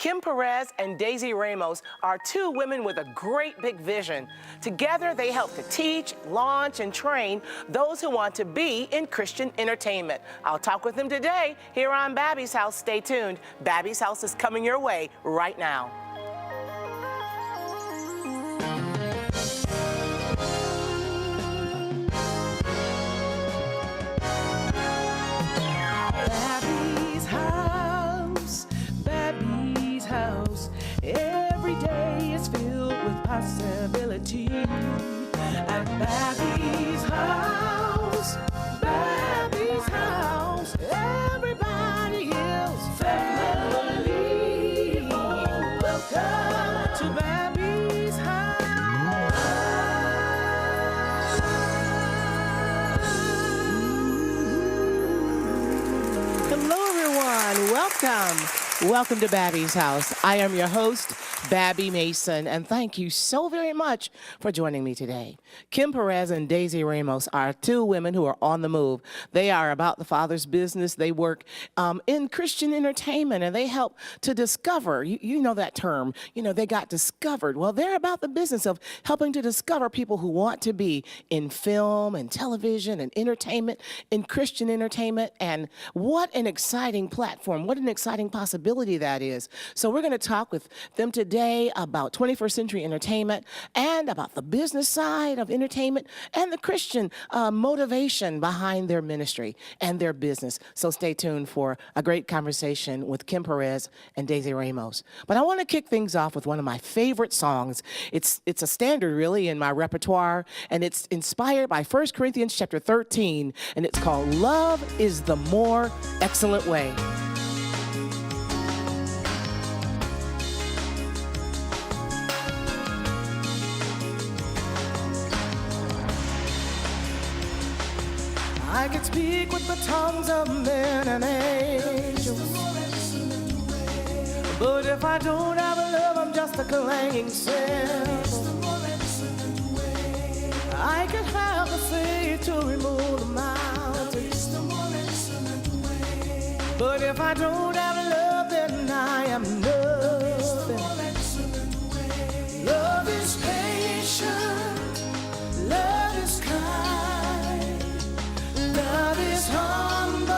Kim Perez and Daisy Ramos are two women with a great big vision. Together, they help to teach, launch, and train those who want to be in Christian entertainment. I'll talk with them today here on Babbie's House. Stay tuned. Babbie's House is coming your way right now. Every day is filled with possibility. At Babbie's house, Babbie's house, everybody is family. Welcome to Babbie's house. Hello, everyone. Welcome. Welcome to Babbie's House. I am your host, Babbie Mason, and thank you so very much for joining me today. Kim Perez and Daisy Ramos are two women who are on the move. They are about the Father's business. They work in Christian entertainment, and they help to discover, you know that term, they got discovered. Well, they're about the business of helping to discover people who want to be in film and television and entertainment, in Christian entertainment, and what an exciting platform, what an exciting possibility that is. So we're going to talk with them today about 21st Century Entertainment and about the business side of entertainment and the Christian motivation behind their ministry and their business. So stay tuned for a great conversation with Kim Perez and Daisy Ramos. But I want to kick things off with one of my favorite songs. It's a standard really in my repertoire, and it's inspired by 1 Corinthians chapter 13, and it's called Love is the More Excellent Way. I can speak with the tongues of men and angels, but if I don't have a love, I'm just a clanging cymbal. I can have the faith to remove the mountains, but if I don't have a love, then I am nothing. Love is patient, love is kind, love is humble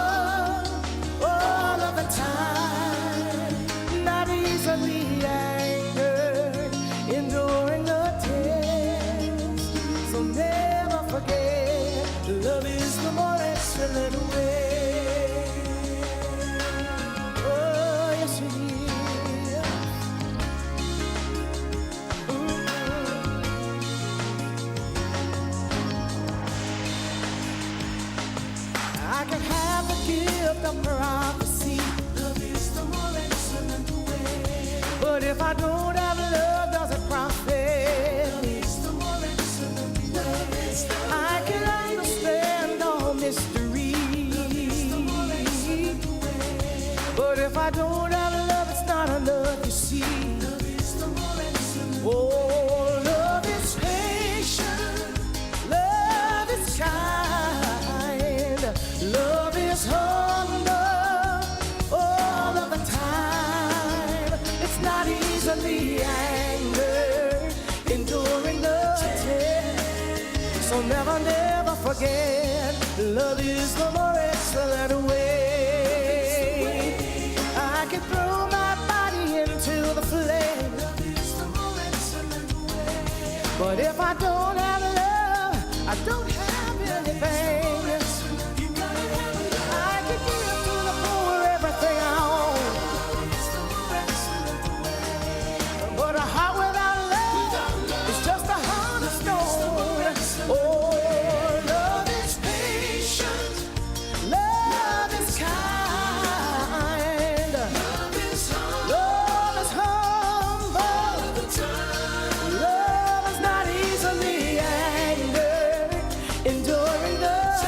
all of the time, not easily angered, enduring the test. So never forget, love is the more excellent way. Oh, yes it is. I can have the gift of prophecy. Love is the more excellent way. But if I don't have love, does it profit? Love is the more excellent way. I can understand all mystery. Love is the more excellent way. But if I don't have love, it's not enough, you see. Love is the more excellent way. Oh, love is patient. Love is kind. Love is humble all of the time. It's not easily angered, enduring the test. So never, never forget, love is the more excellent way. I can throw my body into the flame. Love is the more excellent way. But if I don't have love, I don't have anything. Enduring the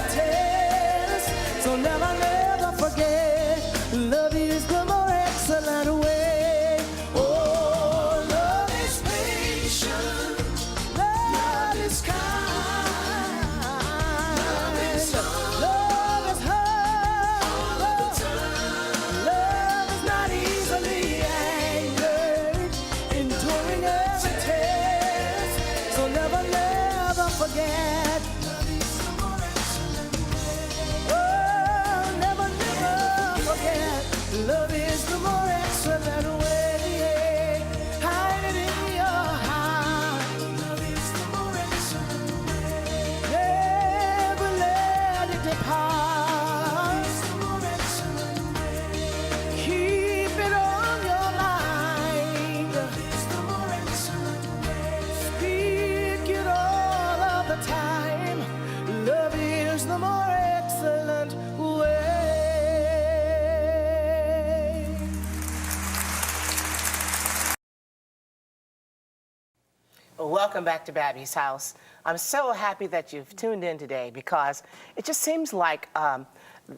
Welcome back to Babbie's house. I'm so happy that you've tuned in today because it just seems like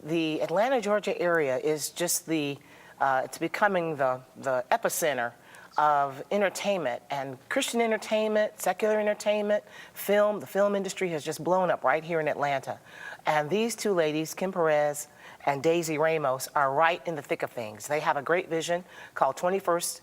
the Atlanta, Georgia area is just it's becoming the epicenter of entertainment and Christian entertainment, secular entertainment, film. The film industry has just blown up right here in Atlanta. And these two ladies, Kim Perez and Daisy Ramos, are right in the thick of things. They have a great vision called 21st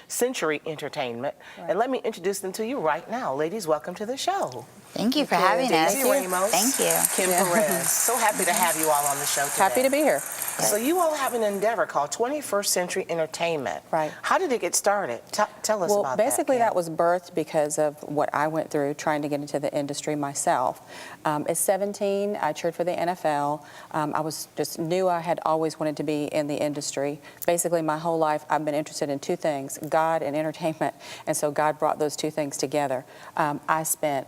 Century Entertainment. Right. And let me introduce them to you right now. Ladies, welcome to the show. Thank you for having us. Daisy Ramos. Thank you. Kim Perez. So happy to have you all on the show today. Happy to be here. So you all have an endeavor called 21st Century Entertainment. Right. How did it get started? Tell us about that. Well, basically that was birthed because of what I went through trying to get into the industry myself. At 17, I cheered for the NFL. I was just knew I had always wanted to be in the industry. Basically, my whole life, I've been interested in two things, God and entertainment. And so God brought those two things together. I spent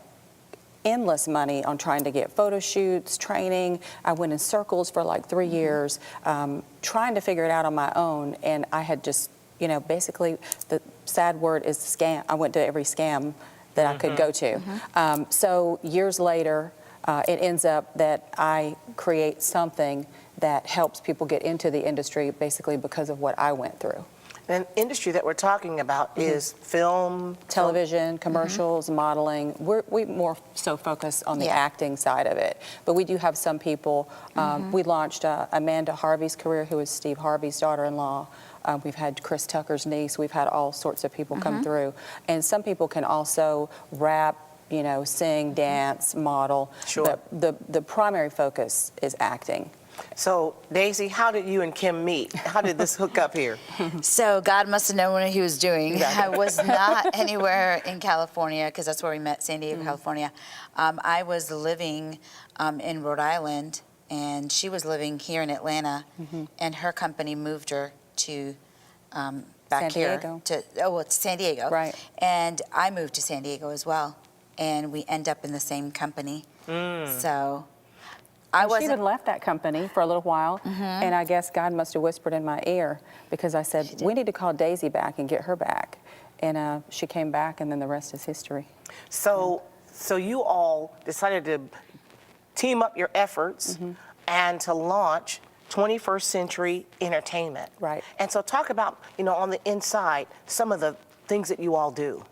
endless money on trying to get photo shoots, training. I went in circles for like 3 years, trying to figure it out on my own. And I had just, basically the sad word is scam. I went to every scam that I could go to. So years later, it ends up that I create something that helps people get into the industry basically because of what I went through. An industry that we're talking about is film, television, commercials, modeling. We more so focus on the acting side of it. But we do have some people. We launched Amanda Harvey's career, who is Steve Harvey's daughter-in-law. We've had Chris Tucker's niece. We've had all sorts of people come through. And some people can also rap, sing, dance, model. Sure. The primary focus is acting. So, Daisy, how did you and Kim meet? How did this hook up here? So God must have known what he was doing. I was not anywhere in California because that's where we met, San Diego, California. I was living in Rhode Island, and she was living here in Atlanta, and her company moved her to back here to San Diego. Right. And I moved to San Diego as well, and we end up in the same company. So. She even left that company for a little while, and I guess God must have whispered in my ear because I said, we need to call Daisy back and get her back. And she came back, and then the rest is history. So you all decided to team up your efforts and to launch 21st Century Entertainment. Right. And so talk about, on the inside, some of the things that you all do.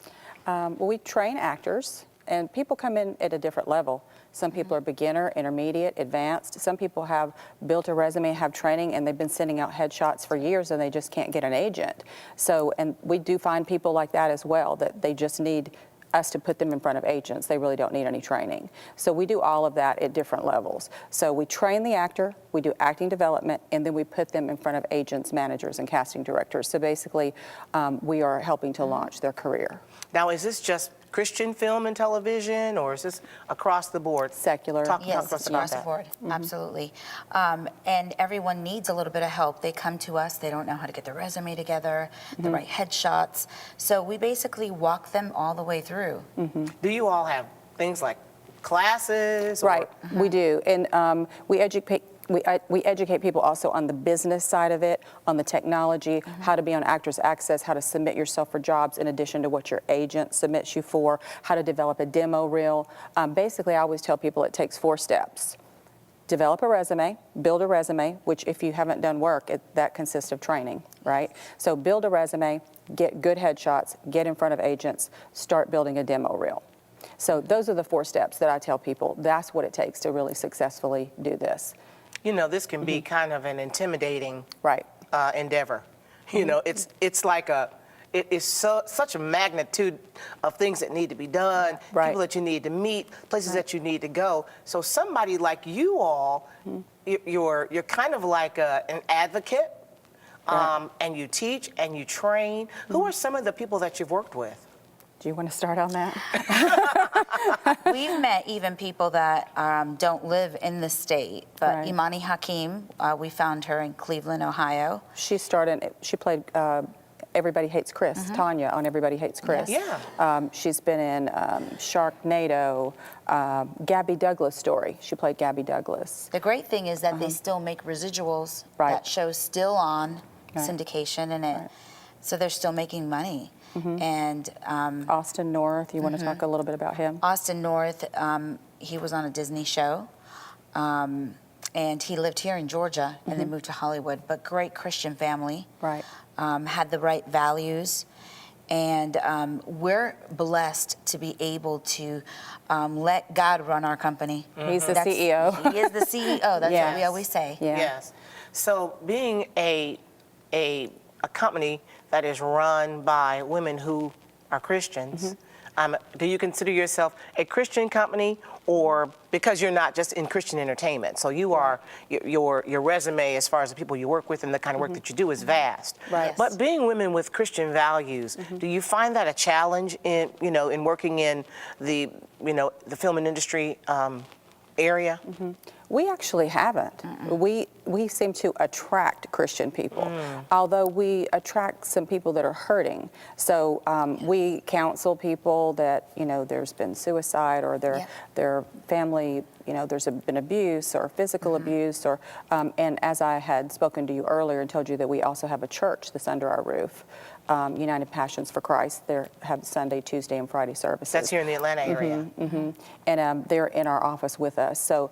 Well, we train actors, and people come in at a different level. Some people are beginner, intermediate, advanced. Some people have built a resume, have training, and they've been sending out headshots for years and they just can't get an agent. So, and we do find people like that as well, that they just need us to put them in front of agents. They really don't need any training. So we do all of that at different levels. So we train the actor, we do acting development, and then we put them in front of agents, managers, and casting directors. So basically, we are helping to launch their career. Now, is this just Christian film and television, or is this across the board? Secular. Yes, it's across the board, absolutely. And everyone needs a little bit of help. They come to us, they don't know how to get their resume together, the right headshots. So we basically walk them all the way through. Do you all have things like classes? Right, we do. And we educate people also on the business side of it, on the technology, how to be on Actors Access, how to submit yourself for jobs in addition to what your agent submits you for, how to develop a demo reel. Basically, I always tell people it takes 4 steps. Develop a resume, build a resume, which if you haven't done work, that consists of training, right? So build a resume, get good headshots, get in front of agents, start building a demo reel. So those are the 4 steps that I tell people. That's what it takes to really successfully do this. This can be kind of an intimidating endeavor. It's like it is such a magnitude of things that need to be done, people that you need to meet, places that you need to go. So somebody like you all, you're kind of like an advocate, and you teach and you train. Who are some of the people that you've worked with? Do you want to start on that? We've met even people that don't live in the state, but Imani Hakim, we found her in Cleveland, Ohio. She played Everybody Hates Chris, Tanya on Everybody Hates Chris. Yeah. She's been in Sharknado, Gabby Douglas story. She played Gabby Douglas. The great thing is that they still make residuals. That show's still on syndication, and so they're still making money. And Austin North, you want to talk a little bit about him? Austin North, he was on a Disney show. And he lived here in Georgia and then moved to Hollywood, but great Christian family. Right. Had the right values. And we're blessed to be able to let God run our company. He's the CEO. He is the CEO. That's what we always say. Yeah. Yes. So being a company that is run by women who are Christians, do you consider yourself a Christian company, or because you're not just in Christian entertainment? So you are, your resume as far as the people you work with and the kind of work that you do is vast. Right. Yes. But being women with Christian values, do you find that a challenge in, in working in the, the film and industry area? We actually haven't. We seem to attract Christian people, although we attract some people that are hurting. So we counsel people that, there's been suicide, or their family, there's been abuse or physical abuse, or and as I had spoken to you earlier and told you that we also have a church that's under our roof. United Passions for Christ. They have Sunday, Tuesday, and Friday services. That's here in the Atlanta area. And they're in our office with us. So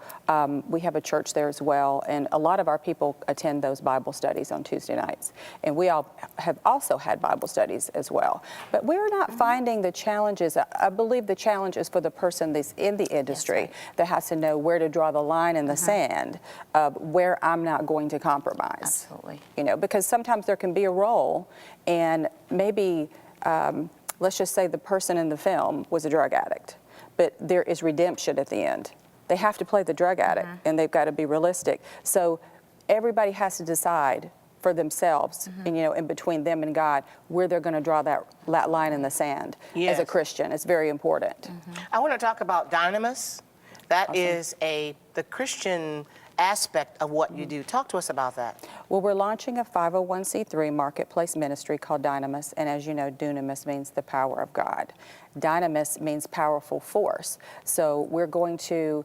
we have a church there as well. And a lot of our people attend those Bible studies on Tuesday nights. And we all have also had Bible studies as well. But we're not finding the challenges. I believe the challenge is for the person that's in the industry that has to know where to draw the line in the sand of where I'm not going to compromise. Absolutely. Because sometimes there can be a role, and maybe, let's just say the person in the film was a drug addict, but there is redemption at the end. They have to play the drug addict, and they've got to be realistic. So everybody has to decide for themselves, in between them and God, where they're going to draw that line in the sand. As a Christian, it's very important. I want to talk about Dynamis. That is the Christian aspect of what you do. Talk to us about that. Well, we're launching a 501c3 marketplace ministry called Dynamis, and as you know, Dynamis means the power of God. Dynamis means powerful force. So we're going to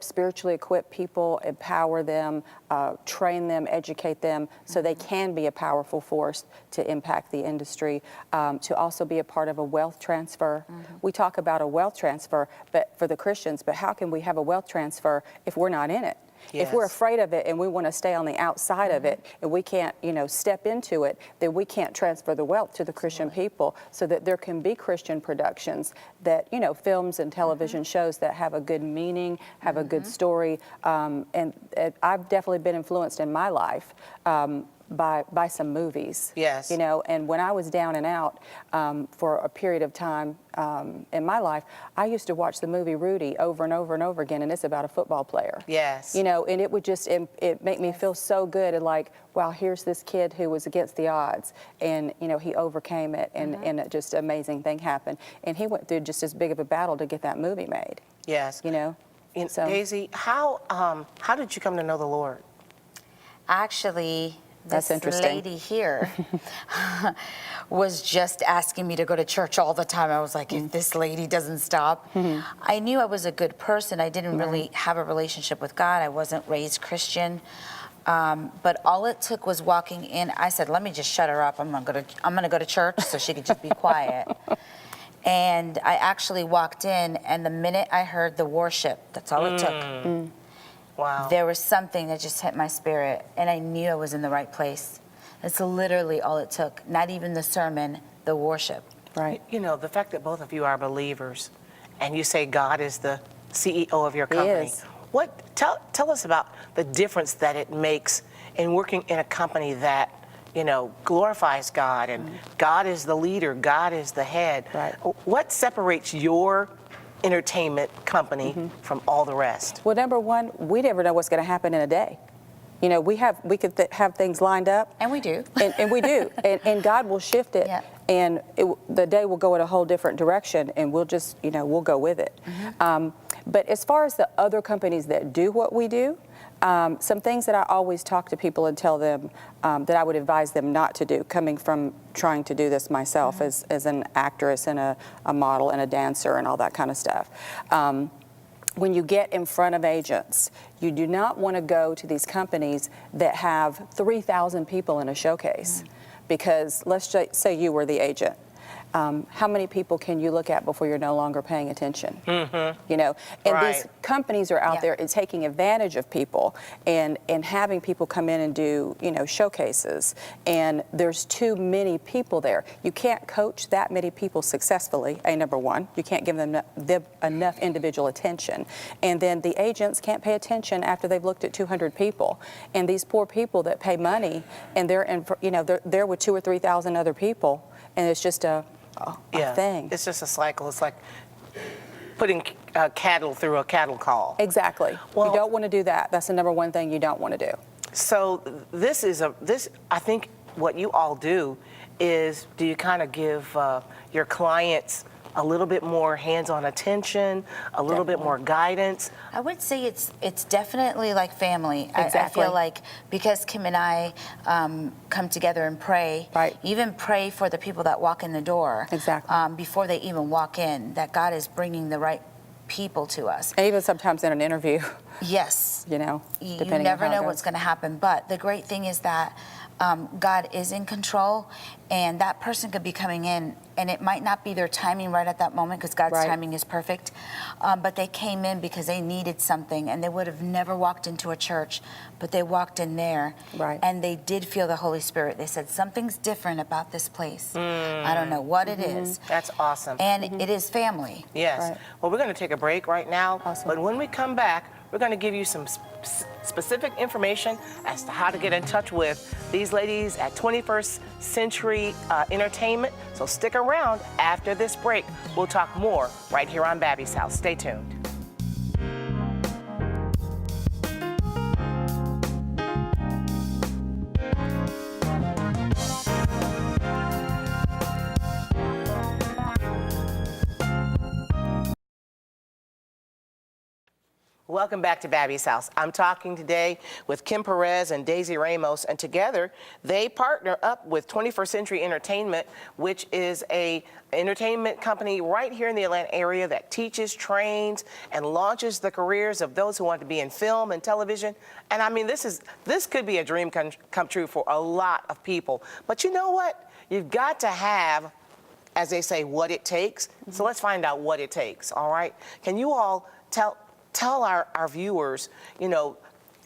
spiritually equip people, empower them, train them, educate them, so they can be a powerful force to impact the industry, to also be a part of a wealth transfer. We talk about a wealth transfer, but for the Christians, but how can we have a wealth transfer if we're not in it? Yes. If we're afraid of it and we want to stay on the outside of it, and we can't, step into it, then we can't transfer the wealth to the Christian people, so that there can be Christian productions that, films and television shows that have a good meaning, have a good story. And I've definitely been influenced in my life by some movies. Yes. And when I was down and out for a period of time in my life, I used to watch the movie Rudy over and over and over again, and it's about a football player. Yes. And it would just, it make me feel so good, and like, wow, here's this kid who was against the odds, and he overcame it, and just an amazing thing happened. And he went through just as big of a battle to get that movie made. Yes. So. Daisy, how did you come to know the Lord? Actually, That's this interesting. lady here was just asking me to go to church all the time. I was like, if this lady doesn't stop. I knew I was a good person. I didn't really have a relationship with God. I wasn't raised Christian. But all it took was walking in. I said, let me just shut her up. I'm gonna go to church so she could just be quiet. And I actually walked in, and the minute I heard the worship, that's all it took. Wow. There was something that just hit my spirit, and I knew I was in the right place. It's literally all it took. Not even the sermon, the worship. Right. The fact that both of you are believers, and you say God is the CEO of your company. is. Tell us about the difference that it makes in working in a company that, glorifies God, and God is the leader, God is the head. Right. What separates your entertainment company from all the rest? Well, number one, we never know what's going to happen in a day. We could have things lined up. And we do. And we do. And God will shift it. Yeah. And the day will go in a whole different direction, and we'll just, we'll go with it. But as far as the other companies that do what we do, some things that I always talk to people and tell them that I would advise them not to do, coming from trying to do this myself as an actress and a model and a dancer and all that kind of stuff. When you get in front of agents, you do not want to go to these companies that have 3,000 people in a showcase. because let's just say you were the agent. How many people can you look at before you're no longer paying attention? You know, and these companies are out there and taking advantage of people and having people come in and do, you know, showcases. And there's too many people there. You can't coach that many people successfully, number one. You can't give them enough individual attention. And then the agents can't pay attention after they've looked at 200 people. And these poor people that pay money and they're in, you know, they're with 2,000 or 3,000 other people, and it's just a thing. It's just a cycle. It's like putting cattle through a cattle call. Exactly. Well, you don't want to do that. That's the number one thing you don't want to do. So I think what you all do is, do you kind of give your clients a little bit more hands-on attention, a little bit more guidance? I would say it's definitely like family. Exactly. I feel like because Kim and I come together and pray, even pray for the people that walk in the door, before they even walk in, that God is bringing the right people to us. And even sometimes in an interview. Yes. You know, you depending never on how it know goes. what's going to happen. But the great thing is that God is in control, and that person could be coming in, and it might not be their timing right at that moment, because God's timing is perfect, but they came in because they needed something, and they would have never walked into a church, but they walked in there, and they did feel the Holy Spirit. They said, something's different about this place. I don't know what it is. That's awesome. And it is family. Yes. Well, we're going to take a break right now, but when we come back, we're going to give you some specific information as to how to get in touch with these ladies at 21st Century Entertainment. So stick around after this break. We'll talk more right here on Babbie's House. Stay tuned. Welcome back to Babbie's House. I'm talking today with Kim Perez and Daisy Ramos, and together they partner up with 21st Century Entertainment, which is a entertainment company right here in the Atlanta area that teaches, trains, and launches the careers of those who want to be in film and television. And I mean, this could be a dream come true for a lot of people. But you know what? You've got to have, as they say, what it takes. So let's find out what it takes, all right? Can you all tell our viewers, you know,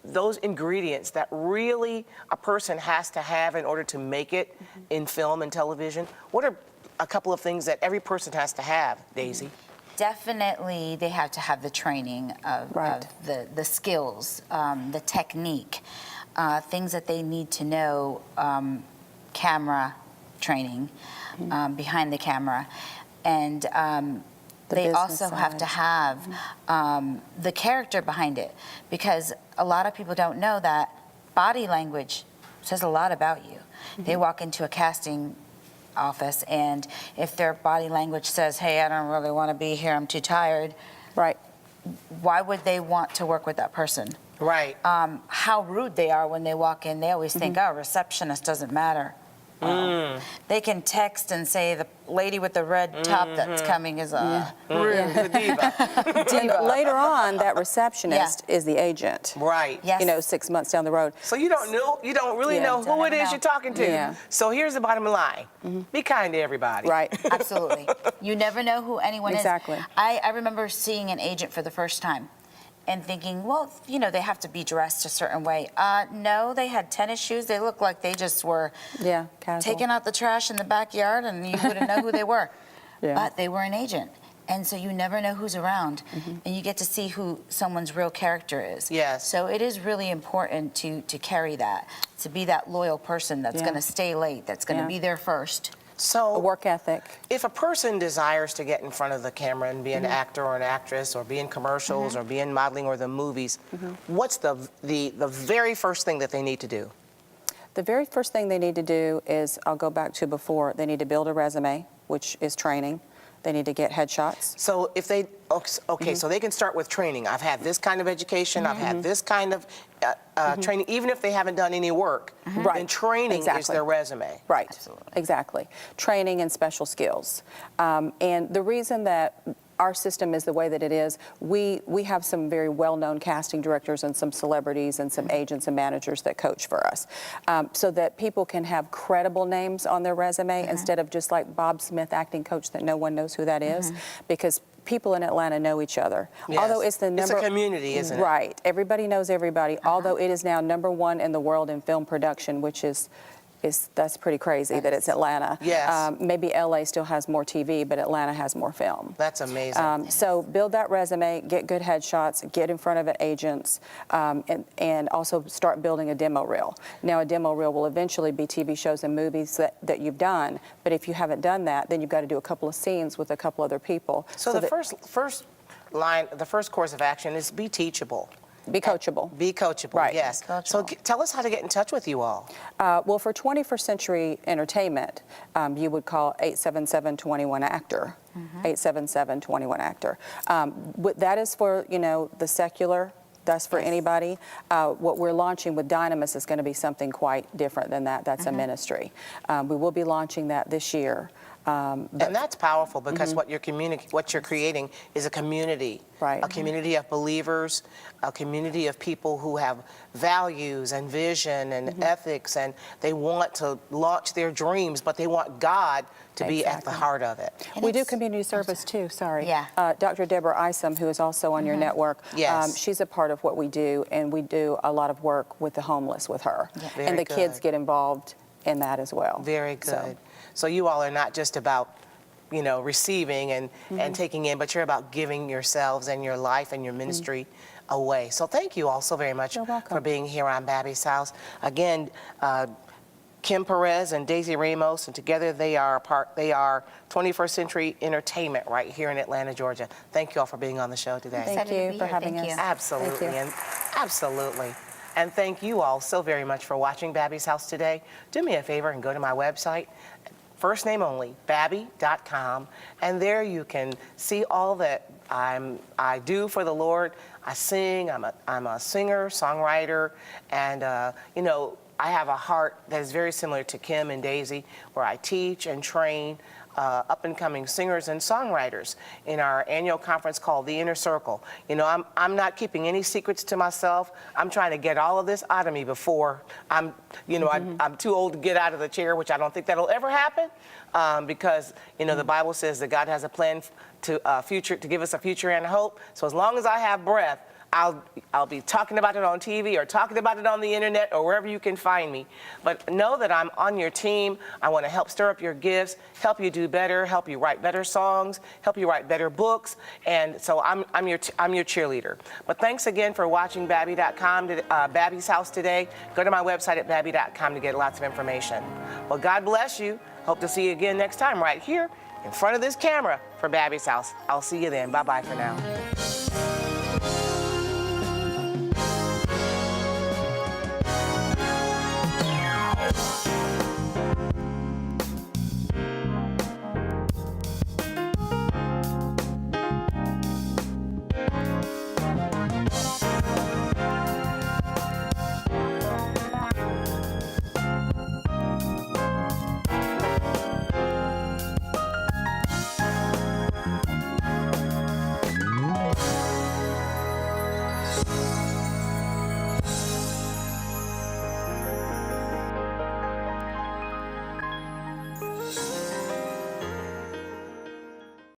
those ingredients that really a person has to have in order to make it in film and television? What are a couple of things that every person has to have, Daisy? Definitely, they have to have the training of the skills, the technique, things that they need to know, camera training, behind the camera, and they also have to have the character behind it, because a lot of people don't know that body language says a lot about you. They walk into a casting office, and if their body language says, hey, I don't really want to be here, I'm too tired, why would they want to work with that person? How rude they are when they walk in. They always think, oh, receptionist doesn't matter. They can text and say the lady with the red top that's coming is a diva. And later on, that receptionist is the agent. Yes. You know, 6 months down the road. So you don't really know who it is you're talking to. So here's the bottom line. Be kind to everybody. Absolutely. You never know who anyone is. Exactly. I remember seeing an agent for the first time and thinking, well, you know, they have to be dressed a certain way. No, they had tennis shoes. They looked like they just were taking out the trash in the backyard, and you wouldn't know who they were. But they were an agent. And so you never know who's around, and you get to see who someone's real character is. So it is really important to carry that, to be that loyal person that's going to stay late, that's going to be there first. So a work ethic. If a person desires to get in front of the camera and be an actor or an actress, or be in commercials, or be in modeling or the movies, what's the very first thing that they need to do? The very first thing they need to do is, I'll go back to before, they need to build a resume, which is training. They need to get headshots. So if they, so they can start with training. I've had this kind of education, I've had this kind of training, even if they haven't done any work. Then training is their resume. Exactly. Training and special skills. And the reason that our system is the way that it is. We have some very well-known casting directors and some celebrities and some agents and managers that coach for us, so that people can have credible names on their resume instead of just like Bob Smith, acting coach, that no one knows who that is, because people in Atlanta know each other. Yes. Although it's the number... It's a community, isn't it? Right. Everybody knows everybody, although it is now #1 in the world in film production, which is that's pretty crazy that it's Atlanta. Yes. Maybe LA still has more TV, but Atlanta has more film. That's amazing. So build that resume, get good headshots, get in front of agents, and also start building a demo reel. Now, a demo reel will eventually be TV shows and movies that you've done, but if you haven't done that, then you've got to do a couple of scenes with a couple other people. So the first course of action is be teachable. Be coachable. Be coachable, Right. yes. Coachable. So tell us how to get in touch with you all. Well, for 21st Century Entertainment, you would call 877-21-ACTOR. 877-21-ACTOR. That is for, the secular. That's for anybody. What we're launching with Dynamis is going to be something quite different than that. That's a ministry. We will be launching that this year. And that's powerful because what you're creating is a community. Right. A community of believers, a community of people who have values and vision and ethics, and they want to launch their dreams, but they want God to be at the heart of it. We do community service too, sorry. Yeah. Dr. Deborah Isom, who is also on your network, Yes. she's a part of what we do, and we do a lot of work with the homeless with her. Yeah. Very And the kids good. get involved in that as well. Very good. So you all are not just about, receiving and taking in, but you're about giving yourselves and your life and your ministry away. So thank you all so very much You're welcome. for being here on Babbie's House. Again, Kim Perez and Daisy Ramos, and together they are 21st Century Entertainment right here in Atlanta, Georgia. Thank you all for being on the show today. Thank Excited to you be for here. having Thank us. you. Absolutely, Thank you. and absolutely. And thank you all so very much for watching Babbie's House today. Do me a favor and go to my website, first name only, Babbie.com, and there you can see all that I do for the Lord. I sing. I'm a singer, songwriter, and I have a heart that is very similar to Kim and Daisy, where I teach and train up-and-coming singers and songwriters in our annual conference called The Inner Circle. I'm not keeping any secrets to myself. I'm trying to get all of this out of me before I'm too old to get out of the chair, which I don't think that'll ever happen, because the Bible says that God has a plan to give us a future and hope. So as long as I have breath, I'll be talking about it on TV or talking about it on the internet or wherever you can find me. But know that I'm on your team. I want to help stir up your gifts, help you do better, help you write better songs, help you write better books. And so I'm your cheerleader. But thanks again for watching Babbie.com, Babbie's House today. Go to my website at Babbie.com to get lots of information. Well, God bless you. Hope to see you again next time right here in front of this camera for Babbie's House. I'll see you then. Bye-bye for now.